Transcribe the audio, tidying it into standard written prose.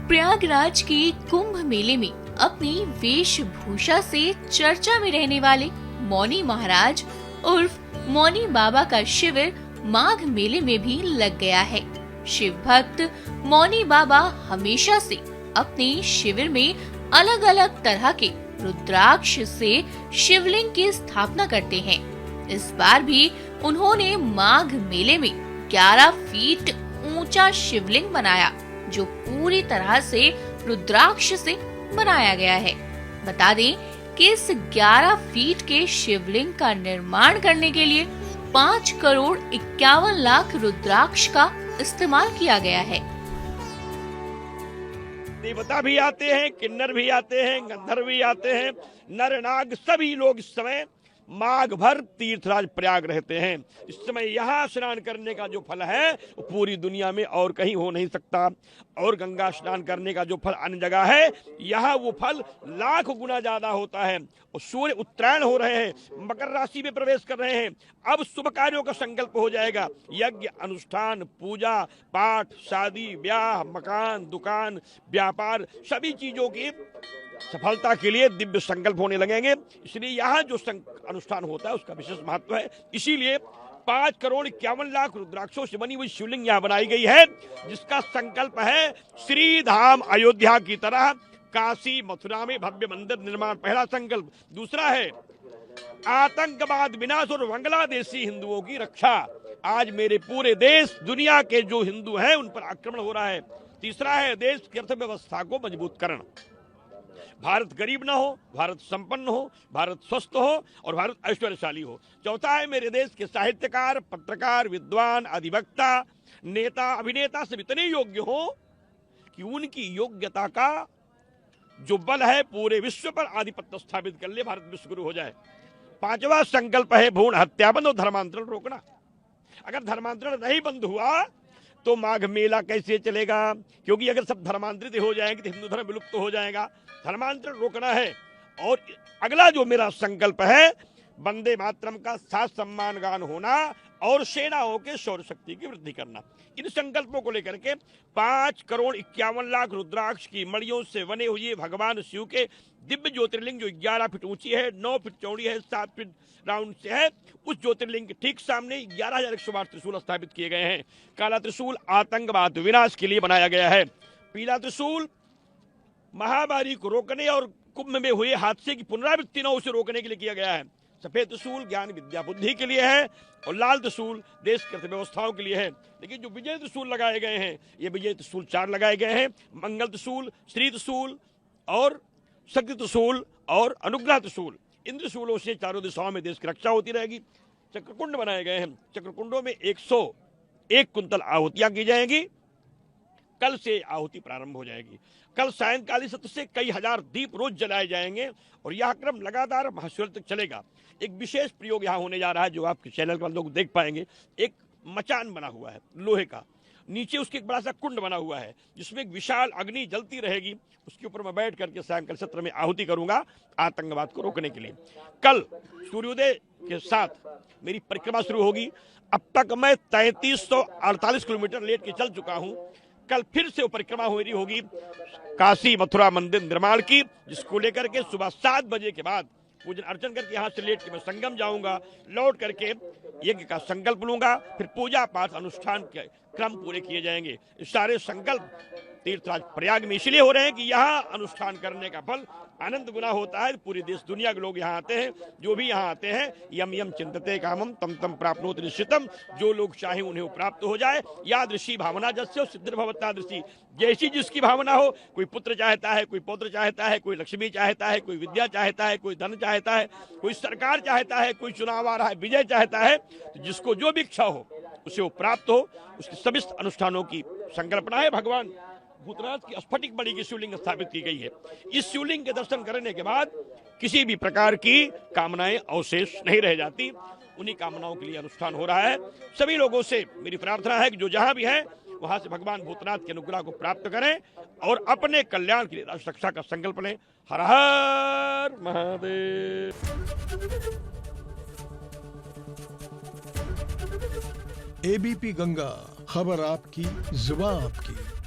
प्रयागराज के कुंभ मेले में अपनी वेशभूषा से चर्चा में रहने वाले मौनी महाराज उर्फ मौनी बाबा का शिविर माघ मेले में भी लग गया है। शिव भक्त मौनी बाबा हमेशा से अपने शिविर में अलग अलग तरह के रुद्राक्ष से शिवलिंग की स्थापना करते हैं। इस बार भी उन्होंने माघ मेले में 11 फीट ऊंचा शिवलिंग बनाया, जो पूरी तरह से रुद्राक्ष से बनाया गया है। बता दें कि इस 11 फीट के शिवलिंग का निर्माण करने के लिए 5 करोड़ 51 लाख रुद्राक्ष का इस्तेमाल किया गया है। देवता भी आते हैं, किन्नर भी आते हैं, गंधर्व भी आते हैं, नर नाग सभी लोग इस समय माघ भर तीर्थराज प्रयाग रहते हैं। इस समय यहाँ स्नान करने का जो फल है वो पूरी दुनिया में और कहीं हो नहीं सकता। और गंगा स्नान करने का जो फल अन्य जगह है, यहाँ वो फल लाख गुना ज्यादा होता है। और सूर्य उत्तरायण हो रहे हैं, मकर राशि में प्रवेश कर रहे हैं। अब शुभ कार्यों का संकल्प हो जाएगा। यज्ञ, अनुष्ठान, पूजा पाठ, शादी ब्याह, मकान, दुकान, व्यापार, सभी चीजों की सफलता के लिए दिव्य संकल्प होने लगेंगे। इसलिए यहाँ जो अनुष्ठान होता है उसका विशेष महत्व है। इसीलिए 5 करोड़ 51 लाख रुद्राक्षों से बनी हुई शिवलिंग यहाँ बनाई गई है, जिसका संकल्प है श्री धाम अयोध्या की तरह काशी मथुरा में भव्य मंदिर निर्माण, पहला संकल्प। दूसरा है आतंकवाद विनाश और बांग्लादेशी हिंदुओं की रक्षा। आज मेरे पूरे देश दुनिया के जो हिंदू हैं उन पर आक्रमण हो रहा है। तीसरा है देश की अर्थव्यवस्था को मजबूतकरण। भारत गरीब ना हो, भारत संपन्न हो, भारत स्वस्थ हो और भारत ऐश्वर्यशाली हो। चौथा है मेरे देश के साहित्यकार, पत्रकार, विद्वान, अधिवक्ता, नेता, अभिनेता सब इतने योग्य हो कि उनकी योग्यता का जो बल है पूरे विश्व पर आधिपत्य स्थापित कर ले, भारत विश्वगुरु हो जाए। पांचवा संकल्प है भ्रूण हत्या बंद और धर्मांतरण रोकना। अगर धर्मांतरण नहीं बंद हुआ तो माघ मेला कैसे चलेगा? क्योंकि अगर सब धर्मांतरित हो जाएंगे तो हिंदू धर्म विलुप्त हो जाएगा। धर्मांतरण रोकना है। और अगला जो मेरा संकल्प है, वंदे मातरम का साथ सम्मान गान होना और सेनाओं के शौर्य शक्ति की वृद्धि करना। इन संकल्पों को लेकर के 5 करोड़ 51 लाख रुद्राक्ष की मणियों से बने हुए भगवान शिव के दिव्य ज्योतिर्लिंग, जो 11 फीट ऊंची है, 9 फीट चौड़ी है, 7 फीट राउंड से है, उस ज्योतिर्लिंग के ठीक सामने 11,108 त्रिशूल स्थापित किए गए हैं। काला त्रिशूल आतंकवाद विनाश के लिए बनाया गया है। पीला त्रिशूल महामारी को रोकने और कुंभ में हुए हादसे की पुनरावृत्ति न उसे रोकने के लिए किया गया है। सफेद त्रिशूल ज्ञान विद्या बुद्धि के लिए है और लाल त्रिशूल देश की अर्थव्यवस्थाओं के लिए है। लेकिन जो विजय त्रिशूल लगाए गए हैं, ये विजय त्रिशूल 4 लगाए गए हैं। मंगल त्रिशूल, श्री त्रिशूल और शक्ति त्रिशूल और अनुग्रह त्रिशूल। इन त्रिशूलों से चारों दिशाओं में देश की रक्षा होती रहेगी। चक्रकुंड बनाए गए हैं। चक्रकुंडों में 101 कुंतल आहुतियां की जाएंगी। कल से आहुति प्रारंभ हो जाएगी। कल सायंकालीन सत्र से कई हजार दीप रोज जलाए जाएंगे और यह क्रम लगातार महाशिवरात्रि तक चलेगा। एक विशेष प्रयोग यहाँ होने जा रहा है जो आपके चैनल पर लोग देख पाएंगे। एक मचान बना हुआ है लोहे का, नीचे उसके एक बड़ा सा कुंड बना हुआ है जिसमें एक विशाल अग्नि जलती रहेगी। उसके ऊपर मैं बैठ करके सायंकाल सत्र में आहुति करूंगा आतंकवाद को रोकने के लिए। कल सूर्योदय के साथ मेरी परिक्रमा शुरू होगी। अब तक मैं 3348 किलोमीटर लेट के चल चुका हूं। कल फिर से परिक्रमा हो रही होगी काशी मथुरा मंदिर निर्माण की, जिसको लेकर के सुबह 7 बजे के बाद पूजन अर्चन करके यहाँ से लेट के मैं संगम जाऊंगा। लौट करके यज्ञ का संकल्प लूंगा। फिर पूजा पाठ अनुष्ठान के क्रम पूरे किए जाएंगे। इस सारे संकल्प तीर्थराज प्रयाग में इसलिए हो रहे हैं कि यहाँ अनुष्ठान करने का फल आनंद गुना होता है। पूरे देश दुनिया के लोग यहाँ आते हैं। जो भी यहाँ आते हैं, यम यम चिंतते कामम तम तम प्राप्नोति निश्चितम। जो लोग चाहे उन्हें वो प्राप्त हो जाए। यादृशी भावना जस्य सिद्धिर्भवत्यादृशी। जैसी जिसकी भावना हो, कोई पुत्र चाहता है, कोई पौत्र चाहता है, कोई लक्ष्मी चाहता है, कोई विद्या चाहता है, कोई धन चाहता है, कोई सरकार चाहता है, कोई चुनाव आ रहा है, विजय चाहता है। तो जिसको जो भी इच्छा हो उसे वो प्राप्त हो। उसके सभी अनुष्ठानों की संकल्पना है। भगवान भूतनाथ की स्फटिक मणि की शिवलिंग स्थापित की गई है। इस शिवलिंग के दर्शन करने के बाद किसी भी प्रकार की कामनाएं अवशेष नहीं रह जाती। उन्हीं कामनाओं के लिए अनुष्ठान हो रहा है। सभी लोगों से मेरी प्रार्थना है कि जो जहां भी है वहां से भगवान भूतनाथ के अनुग्रह को प्राप्त करें और अपने कल्याण के लिए राष्ट्र रक्षा का संकल्प लें। हर हर महादेव। एबीपी गंगा, खबर आपकी, जुबान आपकी।